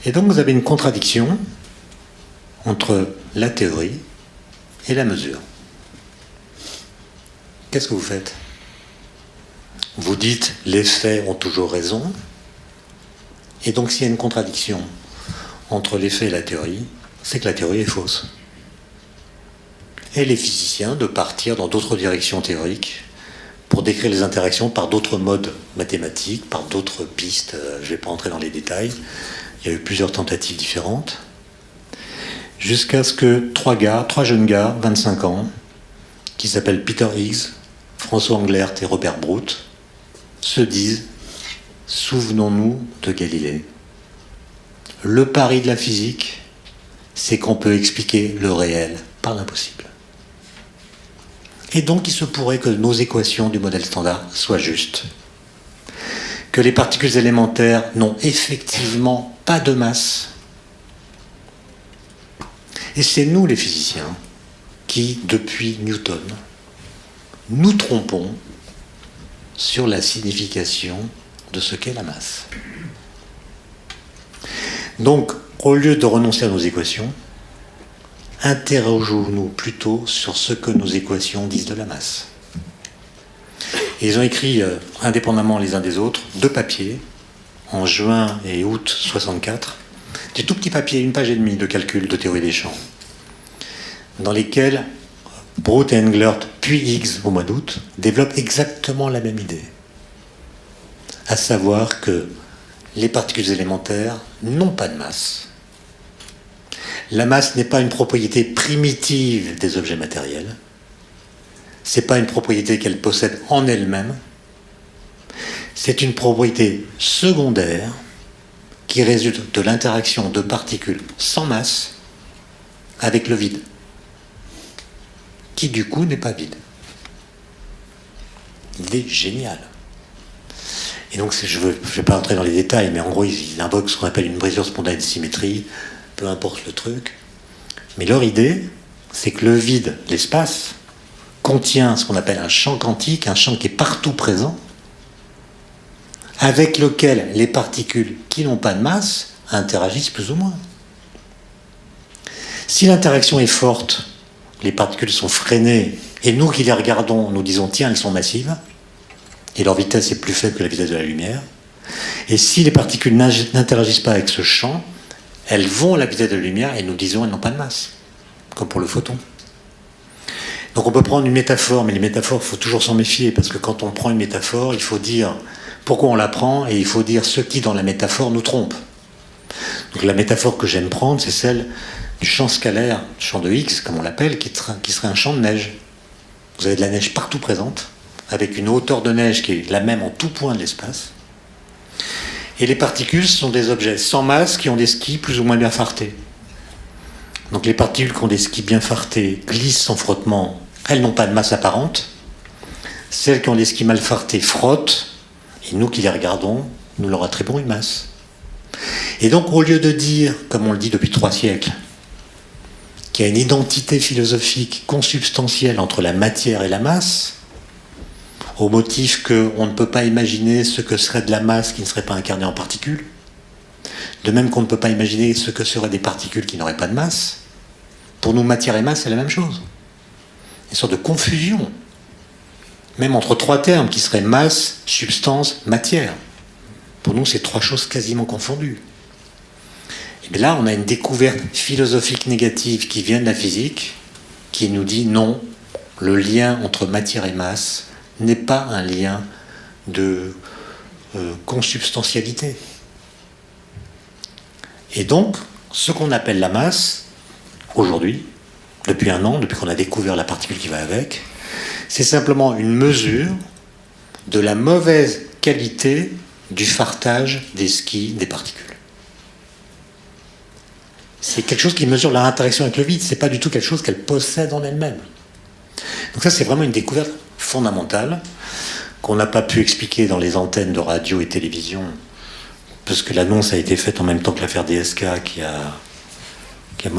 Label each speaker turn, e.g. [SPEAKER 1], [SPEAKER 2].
[SPEAKER 1] Et donc vous avez une contradiction entre la théorie et la mesure. Qu'est-ce que vous faites? Vous dites les faits ont toujours raison, et donc s'il y a une contradiction entre les faits et la théorie, c'est que la théorie est fausse. Et les physiciens de partir dans d'autres directions théoriques pour décrire les interactions par d'autres modes mathématiques, par d'autres pistes. Je ne vais pas entrer dans les détails. Il y a eu plusieurs tentatives différentes. Jusqu'à ce que trois jeunes gars, 25 ans, qui s'appellent Peter Higgs, François Englert et Robert Brout, se disent « Souvenons-nous de Galilée. Le pari de la physique, c'est qu'on peut expliquer le réel par l'impossible. » Et donc il se pourrait que nos équations du modèle standard soient justes. Que les particules élémentaires n'ont effectivement pas de masse. Et c'est nous les physiciens qui, depuis Newton, nous trompons sur la signification de ce qu'est la masse. Donc, au lieu de renoncer à nos équations, interrogeons-nous plutôt sur ce que nos équations disent de la masse. Et ils ont écrit, indépendamment les uns des autres, 2 papiers, en juin et août 64, des tout petits papiers, 1 page et demie de calcul de théorie des champs, dans lesquels Brout et Englert, puis Higgs au mois d'août, développent exactement la même idée. À savoir que les particules élémentaires n'ont pas de masse. La masse n'est pas une propriété primitive des objets matériels. Ce n'est pas une propriété qu'elle possède en elle-même. C'est une propriété secondaire qui résulte de l'interaction de particules sans masse avec le vide, qui du coup n'est pas vide. Il est génial. Et donc je ne vais pas entrer dans les détails, mais en gros ils invoquent ce qu'on appelle une brisure spontanée de symétrie, peu importe le truc. Mais leur idée, c'est que le vide, l'espace, contient ce qu'on appelle un champ quantique, un champ qui est partout présent, avec lequel les particules qui n'ont pas de masse interagissent plus ou moins. Si l'interaction est forte, les particules sont freinées, et nous qui les regardons, nous disons tiens, elles sont massives, et leur vitesse est plus faible que la vitesse de la lumière. Et si les particules n'interagissent pas avec ce champ, elles vont à la vitesse de la lumière et nous disons elles n'ont pas de masse, comme pour le photon. Donc on peut prendre une métaphore, mais les métaphores, il faut toujours s'en méfier, parce que quand on prend une métaphore, il faut dire pourquoi on la prend, et il faut dire ce qui, dans la métaphore, nous trompe. Donc la métaphore que j'aime prendre, c'est celle du champ scalaire, du champ de Higgs, comme on l'appelle, qui serait un champ de neige. Vous avez de la neige partout présente, avec une hauteur de neige qui est la même en tout point de l'espace. Et les particules sont des objets sans masse qui ont des skis plus ou moins bien fartés. Donc les particules qui ont des skis bien fartés glissent sans frottement, elles n'ont pas de masse apparente. Celles qui ont des skis mal fartés frottent, et nous qui les regardons, nous leur attribuons une masse. Et donc au lieu de dire, comme on le dit depuis 3 siècles, qu'il y a une identité philosophique consubstantielle entre la matière et la masse, au motif qu'on ne peut pas imaginer ce que serait de la masse qui ne serait pas incarnée en particules, de même qu'on ne peut pas imaginer ce que seraient des particules qui n'auraient pas de masse. Pour nous, matière et masse, c'est la même chose. Une sorte de confusion, même entre 3 termes qui seraient masse, substance, matière. Pour nous, c'est 3 choses quasiment confondues. Et bien là, on a une découverte philosophique négative qui vient de la physique, qui nous dit non, le lien entre matière et masse n'est pas un lien de consubstantialité. Et donc, ce qu'on appelle la masse, aujourd'hui, depuis 1 an, depuis qu'on a découvert la particule qui va avec, c'est simplement une mesure de la mauvaise qualité du fartage des skis des particules. C'est quelque chose qui mesure leur interaction avec le vide, c'est pas du tout quelque chose qu'elles possèdent en elles-mêmes. Donc ça, c'est vraiment une découverte fondamentale qu'on n'a pas pu expliquer dans les antennes de radio et télévision, parce que l'annonce a été faite en même temps que l'affaire DSK qui a